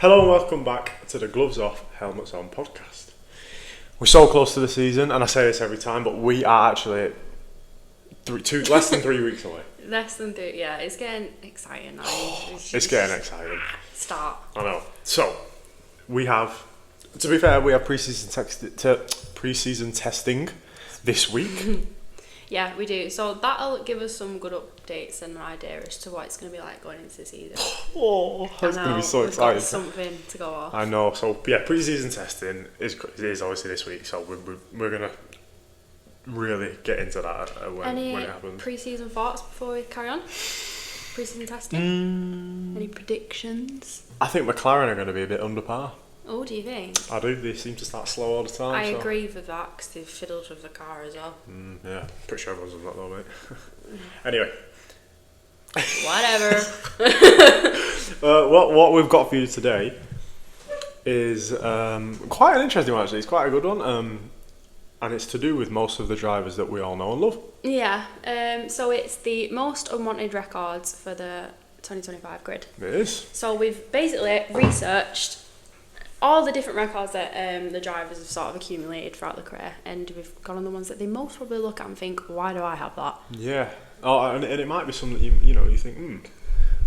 Hello and welcome back to the Gloves Off, Helmets On podcast. We're so close to the season, and I say this every time, but we are actually less than 3 weeks away. Less than 3, yeah. It's getting exciting now. It's getting exciting. Start. I know. So, we have, to be fair, we have pre-season testing this week. Yeah, we do. So that'll give us some good updates and an idea as to what it's going to be like going into the season. Oh, it's going to be so we've exciting. Got something to go off. I know. So, yeah, pre-season testing is obviously this week, so we're going to really get into that when it happens. Any pre-season thoughts before we carry on? Pre-season testing? Any predictions? I think McLaren are going to be a bit under par. Oh, do you think? I do. They seem to start slow all the time. I agree with that because they've fiddled with the car as well. Yeah, pretty sure everyone's done that though, mate. Anyway. Whatever. What we've got for you today is quite an interesting one, actually. It's quite a good one. And it's to do with most of the drivers that we all know and love. Yeah. So it's the most unwanted records for the 2025 grid. It is. So we've basically researched all the different records that the drivers have sort of accumulated throughout the career, and we've gone on the ones that they most probably look at and think, why do I have that? Yeah. Oh, and it might be something you think,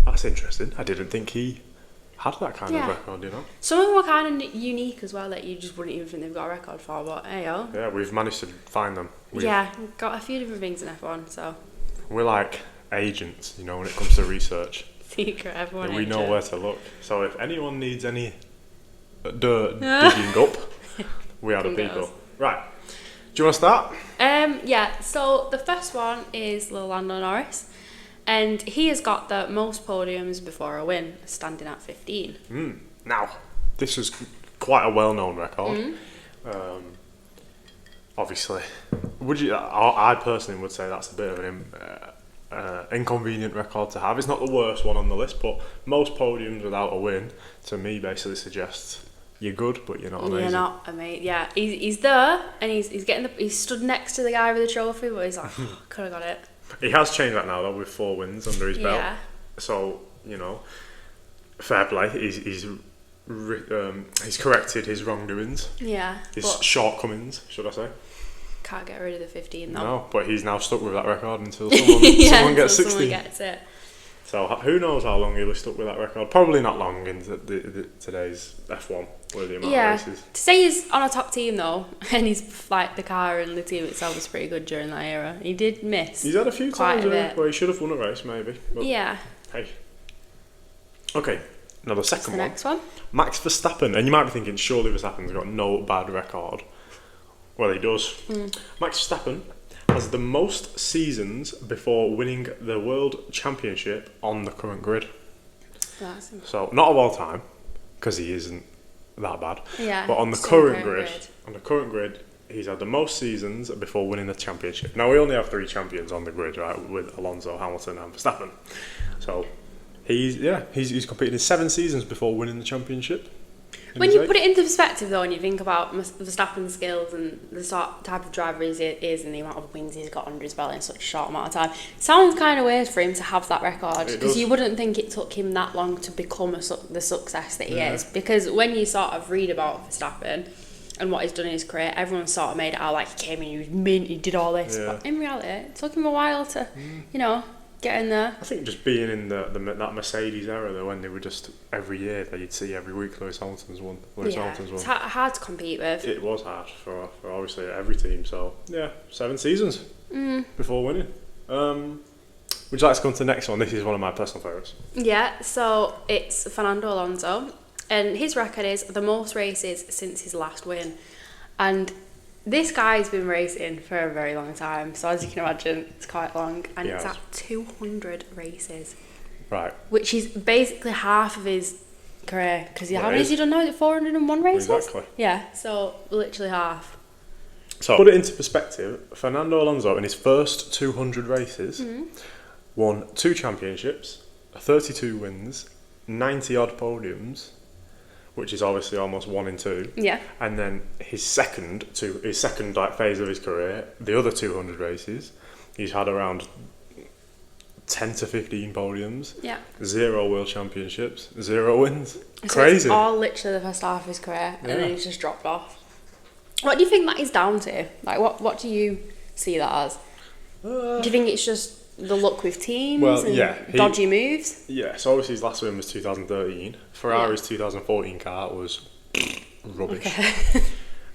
that's interesting. I didn't think he had that kind of record, you know. Some of them are kind of unique as well that you just wouldn't even think they've got a record for, but hey yo. Yeah, we've managed to find them. We've got a few different things in F1, so. We're like agents, when it comes to research. Secret F1 we know where to look. So if anyone needs any dirt digging up, we are the people. Right. Do you want to start? Yeah, so the first one is Lando Norris, and he has got the most podiums before a win, standing at 15. Now, this is quite a well-known record. Obviously, I personally would say that's a bit of an inconvenient record to have. It's not the worst one on the list, but most podiums without a win, to me, basically suggests you're good, but you're not amazing. You're not amazing. Yeah, he's there, and he's stood next to the guy with the trophy, but he's like, could have got it. He has changed that now, though, with 4 wins under his belt. Yeah. So, fair play. He's corrected his wrongdoings. Yeah. His shortcomings, should I say. Can't get rid of the 15, though. No, but he's now stuck with that record until someone gets 16. Someone gets it. So who knows how long he'll be stuck with that record. Probably not long in today's F1 with the amount of races. To say he's on a top team, though, and he's like the car and the team itself was pretty good during that era. He did miss. He's had a few times where he should have won a race, maybe. But yeah. Hey. Okay, now the second one. Next one. Max Verstappen. And you might be thinking, surely Verstappen's got no bad record. Well, he does. Max Verstappen has the most seasons before winning the World Championship on the current grid. So, not of all time, because he isn't that bad. Yeah. But on the current grid, he's had the most seasons before winning the championship. Now, we only have 3 champions on the grid, right, with Alonso, Hamilton and Verstappen. So, he's competed in 7 seasons before winning the championship. When you put it into perspective, though, and you think about Verstappen's skills and the type of driver he is and the amount of wins he's got under his belt in such a short amount of time, it sounds kind of weird for him to have that record, because you wouldn't think it took him that long to become the success that he is. Because when you sort of read about Verstappen and what he's done in his career, everyone sort of made it out like he came in, he was mint, he did all this. Yeah. But in reality, it took him a while to, get in there. I think just being in that Mercedes era, though, when they were just every year, you'd see every week Lewis Hamilton's won. It's hard to compete with. It was hard for obviously every team. So yeah, 7 seasons before winning. Would you like to come to the next one? This is one of my personal favourites. Yeah, so it's Fernando Alonso, and his record is the most races since his last win, and this guy's been racing for a very long time, so as you can imagine, it's quite long, and it's at 200 races. Right. Which is basically half of his career, because how many has he done now? 401 races? Exactly. Yeah, so literally half. So, put it into perspective, Fernando Alonso, in his first 200 races, won 2 championships, 32 wins, 90-odd podiums, which is obviously almost 1 in 2. Yeah. And then his second phase of his career, the other 200 races, he's had around 10 to 15 podiums, Yeah. 0 world championships, 0 wins. So Crazy. it's all literally the first half of his career, and Yeah. then he's just dropped off. What do you think that is down to? Like, what do you see that as? Do you think it's just the luck with teams and dodgy moves? Yeah, so obviously his last win was 2013. Ferrari's 2014 car was rubbish. Okay.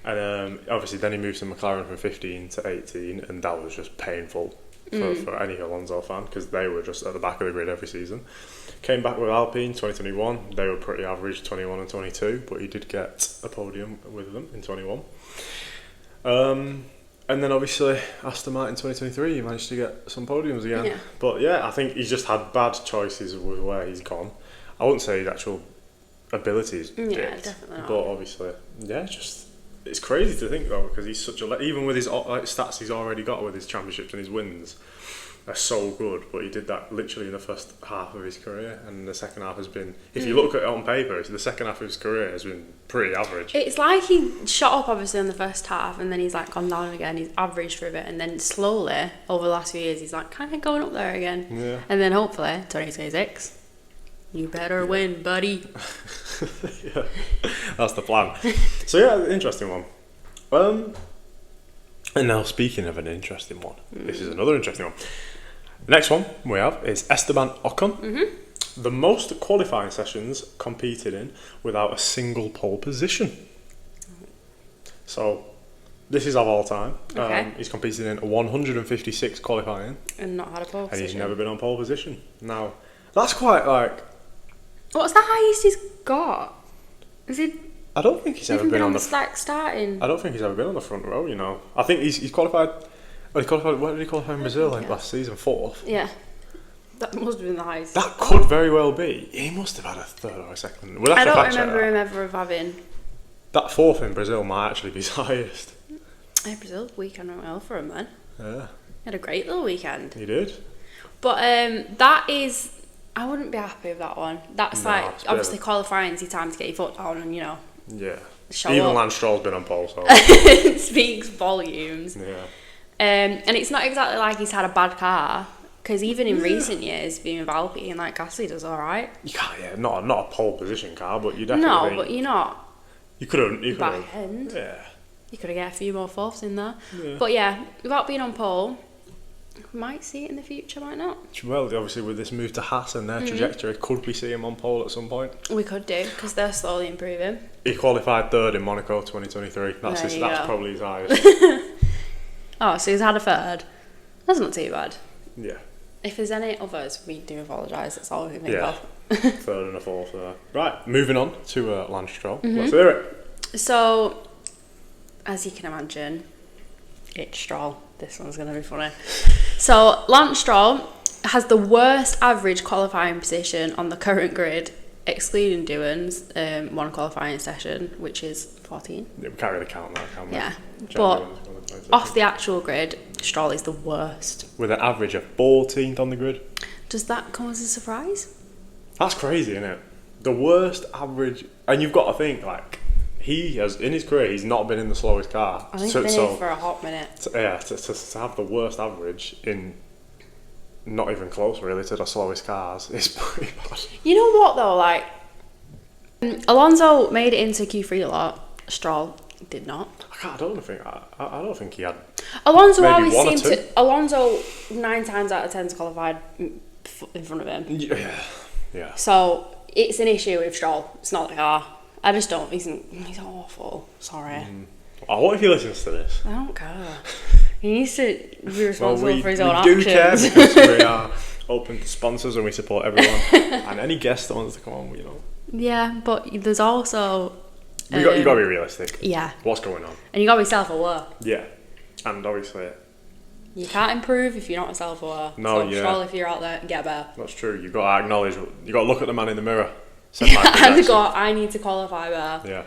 And obviously then he moved to McLaren from 15 to 18, and that was just painful for any Alonso fan, because they were just at the back of the grid every season. Came back with Alpine 2021. They were pretty average, 21 and 22, but he did get a podium with them in 21. And then obviously Aston Martin 2023, he managed to get some podiums again. Yeah. But yeah, I think he's just had bad choices with where he's gone. I wouldn't say his actual abilities dipped, definitely not. but obviously, it's crazy to think though, because he's such a even with his stats he's already got with his championships and his wins, are so good. But he did that literally in the first half of his career, and the second half has been, if you look at it on paper, the second half of his career has been pretty average. It's like he shot up obviously in the first half, and then he's like gone down again. He's averaged through it, and then slowly over the last few years he's like kind of going up there again. Yeah. And then hopefully 2026, you better win, buddy. Yeah, that's the plan. So yeah, interesting one. And now speaking of an interesting one, this is another interesting one. The next one we have is Esteban Ocon. The most qualifying sessions competed in without a single pole position. So this is of all time. Okay. He's competed in 156 qualifying, And not had a pole and position. he's never been on pole position. Now that's quite like, What's the highest he's got? Is it I don't think he's ever even been on the starting? I don't think he's ever been on the front row, you know. I think he's qualified. Well, he qualified. Where did he qualify in Brazil? Like last season, 4th. Yeah. That must have been the highest. That could very well be. He must have had a 3rd or a 2nd. We'll have I to don't fact check remember that. him ever having. That 4th in Brazil might actually be his highest. Hey, Brazil weekend went well for him then. Yeah, He had a great little weekend. he did. But that is, I wouldn't be happy with that one. That's No, like it's a bit obviously of qualifying is your time to get your foot down and Yeah. show Even up. Lance Stroll's been on pole, so It speaks volumes. yeah. And it's not exactly like he's had a bad car, because even in recent years, being with Alpine, like Gasly does all right. You can't. Yeah, not a pole position car, but you definitely. No, think but you're not you could have. back end. Yeah. You could have get a few more fourths in there. Yeah. But yeah, without being on pole, we might see it in the future, might not. Well, obviously with this move to Haas and their trajectory, could we see him on pole at some point? We could do, because they're slowly improving. He qualified 3rd in Monaco 2023. That's There you that's go. probably his highest. Oh, so he's had a 3rd. That's not too bad. Yeah. If there's any others, we do apologise. That's all we can think Yeah. of. 3rd and a 4th there. Right, moving on to Lance Stroll. Let's hear it. So, as you can imagine, it's Stroll. This one's going to be funny. So, Lance Stroll has the worst average qualifying position on the current grid, excluding Doohan's one qualifying session, which is 14. Yeah, we can't really count that, can we? Yeah. Check But Doohan's qualifying off session. the actual grid, Stroll is the worst. With an average of 14th on the grid. Does that come as a surprise? That's crazy, isn't it? The worst average, and you've got to think, like, he has, in his career, he's not been in the slowest car. I think he's been here for a hot minute. To have the worst average in not even close, really, to the slowest cars is pretty bad. You know what though, like Alonso made it into Q3 a lot. Stroll did not. I don't think he had. Alonso Maybe always one or seemed two. to. Alonso 9 times out of 10's qualified in front of him. Yeah. So it's an issue with Stroll. It's not the car. I just don't. He's awful. Sorry. What if he listens to this? I don't care. He needs to be responsible we for his own do actions. care because we are open to sponsors and we support everyone. And any guest that wants to come on, Yeah, but there's also. You got to be realistic. Yeah. What's going on? And you got to be self-aware. Yeah. And obviously, You can't improve if you're not self-aware. No, so yeah. Stroll, if you're out there, get better. that's true. You've got to acknowledge, you've got to look at the man in the mirror. said Michael And Jackson. go, I need to qualify better. Yeah.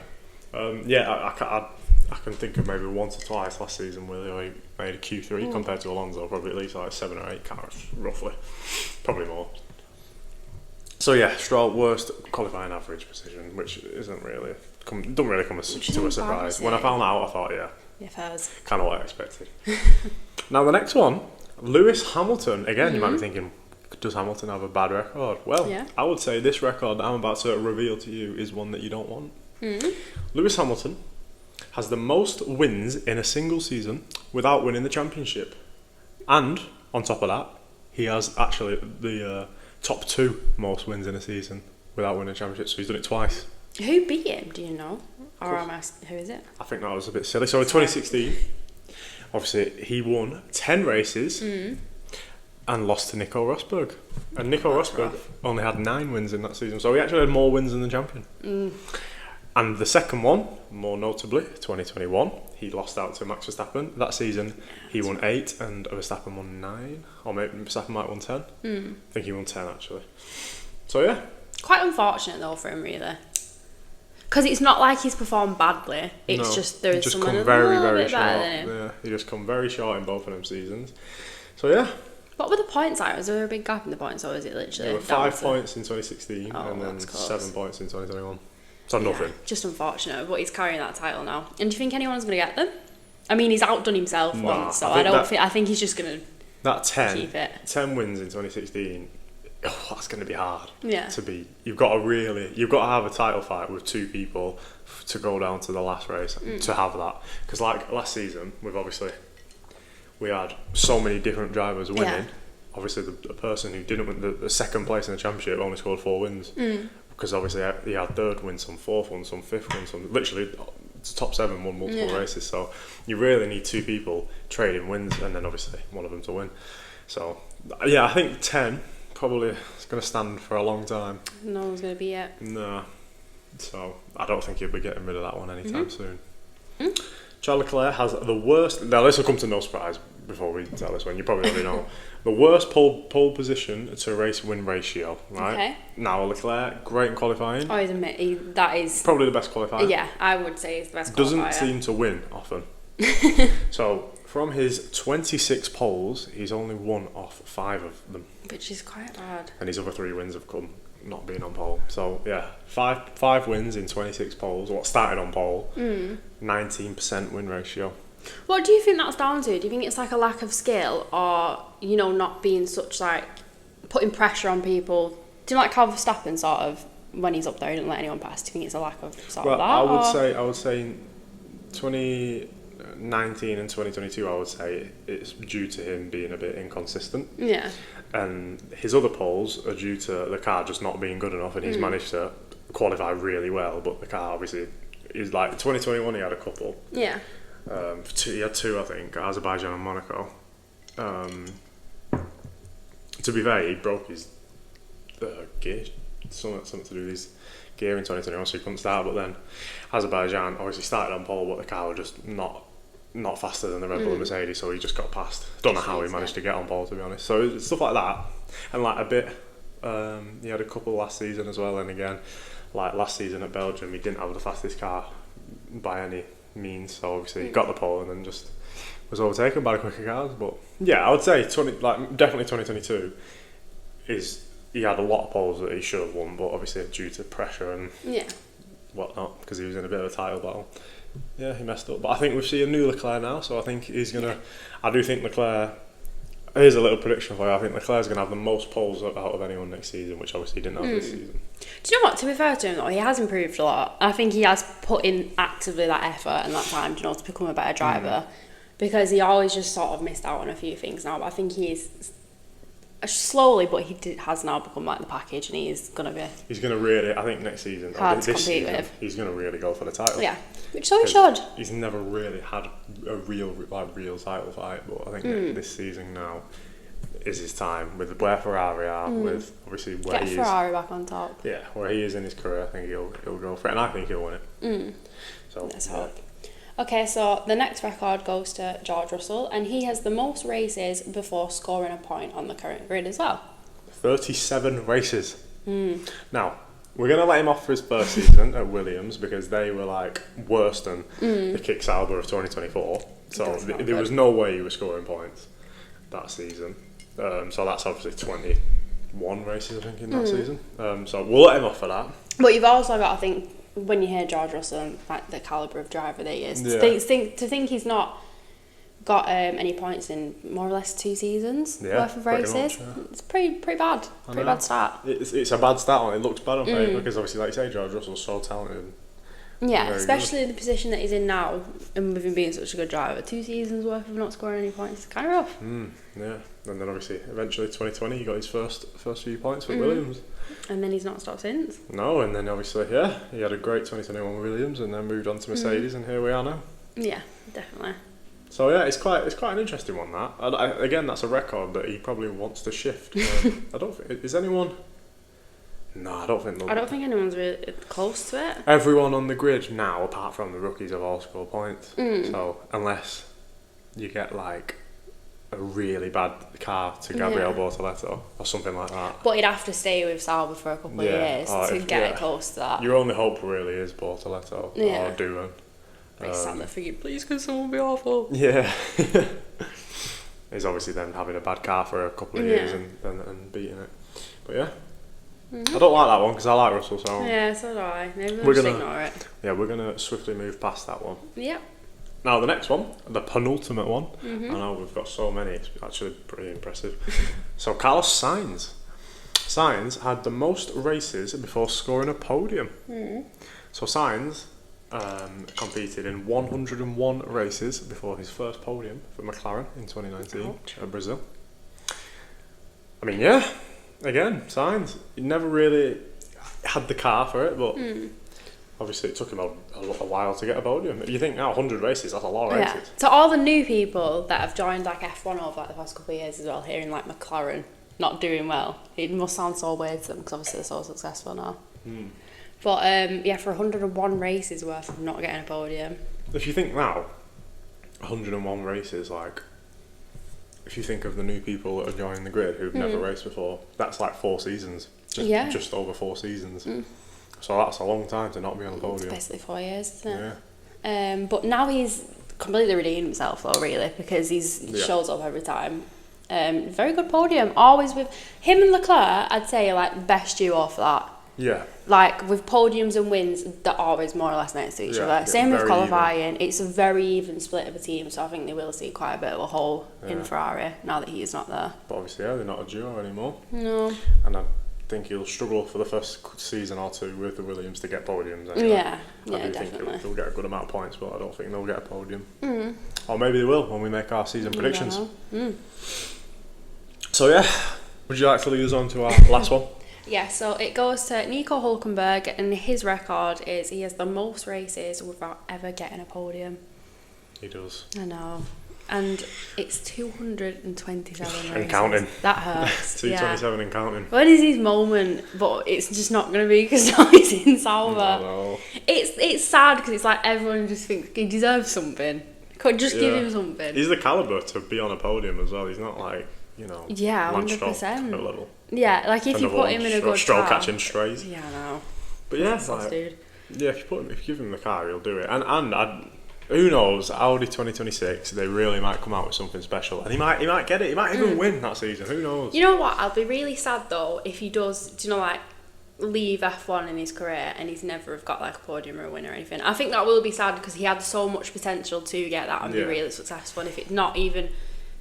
I can think of maybe once or twice last season where they made a Q3 compared to Alonso, probably at least like 7 or 8 cars, roughly. Probably more. So yeah, Stroll, worst qualifying average position, which doesn't really come as to a surprise. When I found that out, I thought, yeah, Fairs. kind of what I expected. Now the next one, Lewis Hamilton. Again, you might be thinking, Does Hamilton have a bad record? Well, Yeah. I would say this record that I'm about to reveal to you is one that you don't want. Lewis Hamilton has the most wins in a single season without winning the championship. And, on top of that, he has actually the top 2 most wins in a season without winning a championship, so he's done it twice. Who beat him, do you know? Or who is it? I think that was a bit silly. So in 2016, obviously, he won 10 races and lost to Nico Rosberg. And Nico Rosberg only had 9 wins in that season, so he actually had more wins than the champion. And the second one, more notably, 2021, he lost out to Max Verstappen. That season, he won 8 and Verstappen won 9. Or maybe Verstappen might have won 10. I think he won 10, actually. So, yeah. Quite unfortunate, though, for him, really. Because it's not like he's performed badly. It's just there is someone a little bit better than him. Yeah, he just come very short in both of them seasons. So, yeah. What were the points like? Was there a big gap in the points, or was it literally... There were 5 points in 2016 and then 7 points in 2021. So nothing. Just unfortunate, but he's carrying that title now. And do you think anyone's going to get them? I mean, he's outdone himself once, so I think he's just going to keep it. 10 wins in 2016, that's going to be hard. Yeah. To be. You've got to have a title fight with 2 people to go down to the last race to have that. Because like last season, we had so many different drivers winning. Yeah. Obviously, the person who didn't win the second place in the championship only scored 4 wins. Because obviously he had 3rd win, some 4th win, some 5th win, some literally top 7 won multiple races. So you really need 2 people trading wins, and then obviously one of them to win. So yeah, I think 10 probably is going to stand for a long time. No one's going to be it. No. So I don't think he'll be getting rid of that one anytime soon. Charles Leclerc has the worst... Now this will come to no surprise before we tell this one. You probably already know. The worst pole position to race win ratio, right? Okay. Now Leclerc, great in qualifying. I admit that is... Probably the best qualifier. Yeah, I would say he's the best qualifier. Doesn't seem to win often. So from his 26 poles, he's only won off 5 of them. Which is quite bad. And his other 3 wins have come not being on pole. So yeah, 5 wins in 26 poles. What started on pole? 19% win ratio. What do you think that's down to? Do you think it's like a lack of skill, or not being such like putting pressure on people? Do you like how Verstappen sort of when he's up there, he doesn't let anyone pass? Do you think it's a lack of sort of that? I would say 2019 and 2022. I would say it's due to him being a bit inconsistent. Yeah. And his other poles are due to the car just not being good enough, and he's managed to qualify really well. But the car obviously is like 2021. He had a couple. Yeah. He had 2, I think, Azerbaijan and Monaco. To be fair, he broke his gear, something to do with his gear in 2021, so he couldn't start. But then Azerbaijan obviously started on pole, but the car was just not faster than the Red Bull and Mercedes, so he just got past. Don't know how he managed to get on pole, to be honest. So it's stuff like that, and like a bit. He had a couple last season as well, and again, like last season at Belgium, he didn't have the fastest car by any means, so obviously he got the pole and then just was overtaken by the quicker cars. But yeah, I would say definitely 2022 he had a lot of poles that he should have won, but obviously due to pressure and whatnot, because he was in a bit of a title battle, he messed up. But I think we see a new Leclerc now, so I think he's gonna. I do think Leclerc. Here's a little prediction for you. I think Leclerc's gonna have the most poles out of anyone next season, which obviously he didn't have this season. Do you know what? To be fair to him though, he has improved a lot. I think he has put in actively that effort and that time, to become a better driver, because he always just sort of missed out on a few things now. But I think he is slowly, but has now become like the package, and he's gonna be. He's gonna really. I think next season, hard to compete with. He's gonna really go for the title. Yeah, which so he should. He's never really had a real title fight, but I think this season now is his time with where Ferrari are, with obviously where he is. Get Ferrari back on top. Yeah, where he is in his career, I think he'll go for it, and I think he'll win it. So let's hope. Okay, so the next record goes to George Russell, and he has the most races before scoring a point on the current grid as well. 37 races. Now, we're going to let him off for his first season at Williams, because they were like worse than the Kick Sauber of 2024. So there was no way he was scoring points that season. So that's obviously 21 races, I think, in that season. So we'll let him off for that. But you've also got to think, when you hear George Russell and like the calibre of driver that he is, to think he's not got any points in more or less 2 seasons worth of races. Much, yeah. It's pretty bad. Pretty bad start. It's a bad start. It looks bad on paper because obviously, like you say, George Russell's so talented. Yeah, especially in the position that he's in now, and with him being such a good driver. 2 seasons worth of not scoring any points. It's kind of rough. Yeah, and then obviously, eventually, 2020, he got his first few points with Williams. And then he's not stopped since. No, and then obviously, he had a great 2021 with Williams, and then moved on to Mercedes, and here we are now. Yeah, definitely. So yeah, it's quite an interesting one. That again, that's a record that he probably wants to shift. I don't think is anyone. No, I don't think anyone's really close to it. Everyone on the grid now, apart from the rookies, have all scored points. So unless you get like a really bad car to Gabriel Bortoleto or something like that. But he'd have to stay with Sauber for a couple of years to get it close to that. Your only hope really is Bortoleto or Doohan. Sam, thinking, please can someone be awful? Yeah. He's obviously then having a bad car for a couple of years and beating it. But yeah. I don't like that one because I like Russell, so... Yeah, so do I. Maybe we'll just ignore it. Yeah, we're going to swiftly move past that one. Yep. Now, the next one, the penultimate one. I know we've got so many, it's actually pretty impressive. So, Carlos Sainz. Sainz had the most races before scoring a podium. So, Sainz competed in 101 races before his first podium for McLaren in 2019 at Brazil. I mean, yeah. Again, Sainz. He never really had the car for it, but obviously it took him a while to get a podium. You think now 100 races, that's a lot of races. To all the new people that have joined like F1 over like the past couple of years as well, hearing like McLaren not doing well, it must sound so weird to them because obviously they're so successful now. But for 101 races worth of not getting a podium. If you think now, 101 races, like... If you think of the new people that are joining the grid who've never raced before, that's like 4 seasons. Just over 4 seasons. So that's a long time to not be on the podium. It's basically 4 years, isn't it? Yeah. But now he's completely redeemed himself though, really, because he shows up every time. Very good podium. Always with him and Leclerc, I'd say are like the best duo for that. Yeah. Like with podiums and wins, they're always more or less next to each other. Same with qualifying. Even. It's a very even split of a team, so I think they will see quite a bit of a hole in Ferrari now that he's not there. But obviously, they're not a duo anymore. No. And I think he'll struggle for the first season or two with the Williams to get podiums. Anyway. Yeah, I do definitely. think he'll get a good amount of points, but I don't think they'll get a podium. Or maybe they will when we make our season predictions. So yeah, would you like to lead us on to our last one? Yeah, so it goes to Nico Hülkenberg, and his record is he has the most races without ever getting a podium. He does. I know. And it's 227 races. And counting. That hurts. 227 and counting. When is his moment? But it's just not going to be because now he's in Sauber. No. It's sad because it's like everyone just thinks he deserves something. Could just give him something. He's the calibre to be on a podium as well. He's not like, Yeah, 100%. Level. Yeah, like if you put him in a good stroll car. catching strays. Yeah, I know. But yeah, dude. Yeah, if you give him the car, he'll do it. And who knows? Audi 2026, they really might come out with something special, and he might get it. He might even win that season. Who knows? You know what? I'll be really sad though if he does. Leave F1 in his career and he's never have got like a podium or a win or anything. I think that will be sad because he had so much potential to get that and be really successful. And if it's not even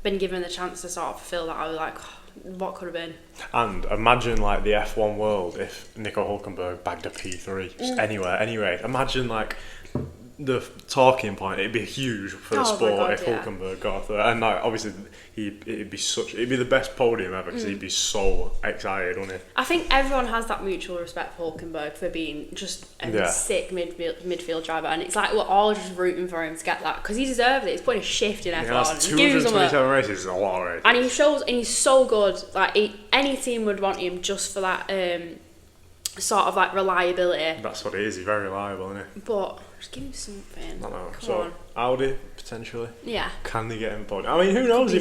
been given the chance to sort of fulfill that, I was like, what could have been? And imagine like the F1 world if Nico Hülkenberg bagged a P3 just anywhere. Anyway, imagine like the talking point. It'd be huge for the sport if Hülkenberg got a third. And like obviously it'd be the best podium ever because he'd be so excited, wouldn't he? I think everyone has that mutual respect for Hülkenberg for being just a sick midfield driver, and it's like we're all just rooting for him to get that because he deserves it. He's putting a shift in F1. 227 races is a lot of races, and and he's so good. Like any team would want him just for that sort of like reliability. That's what it is. He's very reliable, isn't he? But just give him something. I know. Come on. Audi potentially. Yeah. Can they get him a podium? I mean, who knows?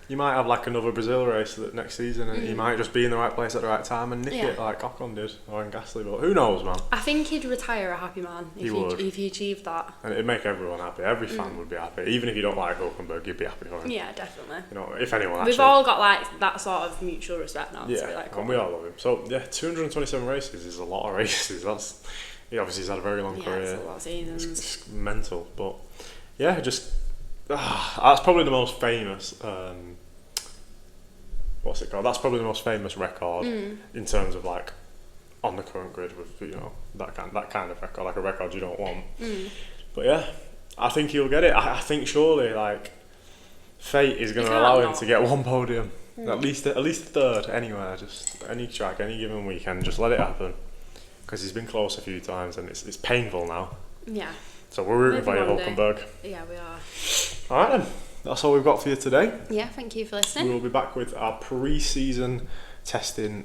You might have like another Brazil race next season, and he might just be in the right place at the right time and nick it like Ocon did, or in Gasly. But who knows, man? I think he'd retire a happy man if he achieved that. And it'd make everyone happy. Every fan would be happy. Even if you don't like Hülkenberg, you'd be happy for him. Yeah, definitely. If anyone. We've all got like that sort of mutual respect now. Yeah, and we all love him. So yeah, 227 races is a lot of races. He obviously has had a very long career. It's a lot of seasons. It's mental, but yeah, just That's probably the most famous. What's it called? That's probably the most famous record in terms of like on the current grid with that kind of record, like a record you don't want. But yeah, I think he'll get it. I think surely like fate is going to allow him to get one podium, at least a third anywhere. Just any track, any given weekend, just let it happen. Because he's been close a few times and it's painful now. Yeah. So we're rooting for you, Hulkenberg. Yeah, we are. All right then. That's all we've got for you today. Yeah, thank you for listening. We'll be back with our pre-season testing.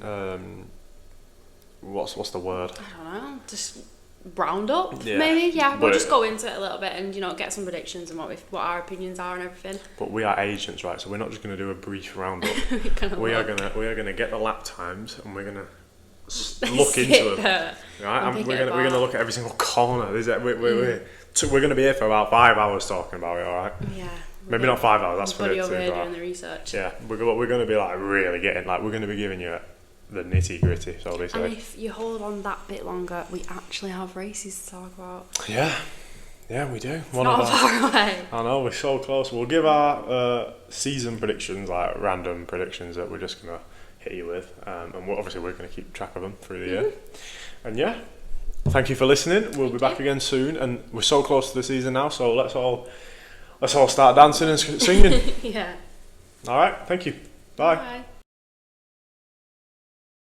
What's the word? I don't know. Just round up, yeah. maybe. Yeah, we'll just go into it a little bit and get some predictions and what our opinions are and everything. But we are agents, right? So we're not just going to do a brief roundup. we are gonna get the lap times and we're gonna look into them. Right? We're gonna look at every single corner. We're gonna be here for about 5 hours talking about it. All right. Yeah. Maybe not 5 hours. That's for it. Doing the research. Yeah, we're gonna be like really getting like we're gonna be giving you the nitty gritty. So they say. And if you hold on that bit longer, we actually have races to talk about. Yeah, we do. It's not far away. I know, we're so close. We'll give our season predictions, like random predictions that we're just gonna hit you with, and we're going to keep track of them through the year. And yeah, thank you for listening. We'll be back again soon, and we're so close to the season now, so let's all start dancing and singing. Yeah. All right, thank you. Bye.